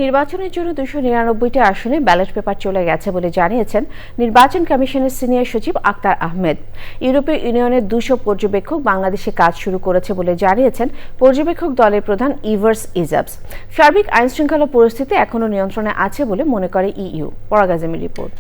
নির্বাচনের জন্য 299টি আসনে ব্যালট পেপার চলে গেছে বলে জানিয়েছেন নির্বাচন কমিশনের সিনিয়র সচিব আক্তার আহমেদ। ইউরোপীয় ইউনিয়নের 200 পর্যবেক্ষক বাংলাদেশে কাজ শুরু করেছে বলে জানিয়েছেন পর্যবেক্ষক দলের প্রধান ইভার্স ইজাবস। সার্বিক আইনশৃঙ্খলা পরিস্থিতি এখনও নিয়ন্ত্রণে আছে বলে মনে করে ইইউ। পরাগ আজমের রিপোর্ট।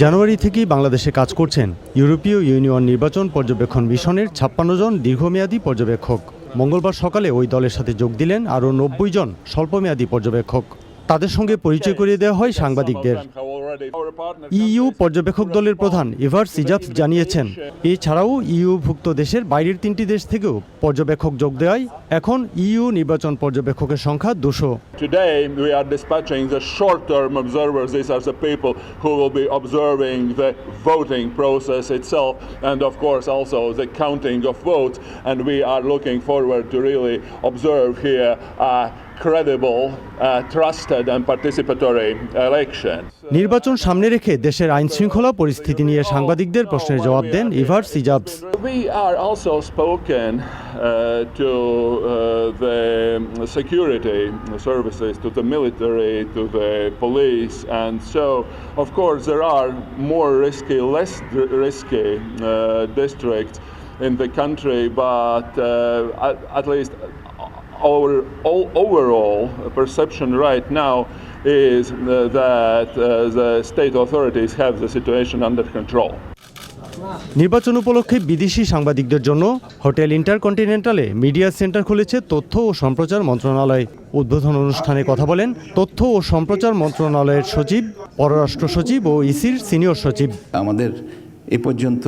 জানুয়ারি থেকেই বাংলাদেশে কাজ করছেন ইউরোপীয় ইউনিয়ন নির্বাচন পর্যবেক্ষণ মিশনের 56 জন দীর্ঘমেয়াদী পর্যবেক্ষক। মঙ্গলবার সকালে ওই দলের সাথে যোগ দিলেন আরও 90 জন স্বল্পমেয়াদী পর্যবেক্ষক। তাদের সঙ্গে পরিচয় করিয়ে দেওয়া হয় সাংবাদিকদের। ইইউ পর্যবেক্ষক দলের প্রধান ইভার্স ইজাবস জানিয়েছেন, এছাড়াও ইইউভুক্ত দেশের বাইরের 3টি দেশ থেকেও পর্যবেক্ষক যোগ দেওয়ায় এখন ইইউ নির্বাচন পর্যবেক্ষকের সংখ্যা 200। Today we are dispatching the short-term observers. These are the people who will be observing the voting process itself and of course also the counting of votes, and we are looking forward to really observe here credible, trusted and participatory election. নির্বাচন সামনে রেখে দেশের আইন শৃঙ্খলা পরিস্থিতি নিয়ে সাংবাদিকদের প্রশ্নের জবাব দেন ইভার্স ইজাবস। We are also spoken to the security services, to the military, to the police, and so of course there are more risky, less risky districts in the country, but at least our overall perception right now is that the state authorities have the situation under control. নির্বাচন উপলক্ষে বিদেশি সাংবাদিকদের জন্য hotel ইন্টারকন্টিনেন্টালে media centre খুলেছে তথ্য ও সম্প্রচার মন্ত্রণালয়। উদ্বোধন অনুষ্ঠানে কথা বলেন তথ্য ও সম্প্রচার মন্ত্রণালয়ের সচিব, পররাষ্ট্র সচিব ও ইসির সিনিয়র সচিব। আমাদের এ পর্যন্ত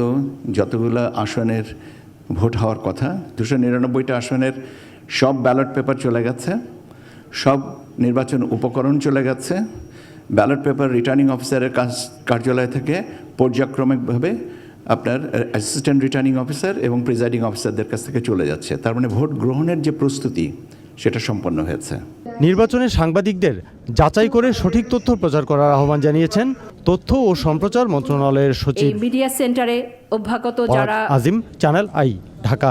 যতগুলো আসনের ভোট হওয়ার কথা 299টা আসনের সব ব্যালট পেপার চলে গেছে, সব নির্বাচন উপকরণ চলে গেছে। ব্যালট পেপার রিটার্নিং অফিসারের কার্যালয় থেকে পর্যায়ক্রমিকভাবে আপনার অ্যাসিস্ট্যান্ট রিটার্নিং অফিসার এবং প্রিজাইডিং অফিসারদের কাছ থেকে চলে যাচ্ছে। তার মানে ভোট গ্রহণের যে প্রস্তুতি সেটা সম্পন্ন হয়েছে। নির্বাচনে সাংবাদিকদের যাচাই করে সঠিক তথ্য প্রচার করার আহ্বান জানিয়েছেন তথ্য ও সম্প্রচার মন্ত্রণালয়ের সচিব। মিডিয়া সেন্টারে অভ্যাগত যারা আজিম, চ্যানেল আই, ঢাকা।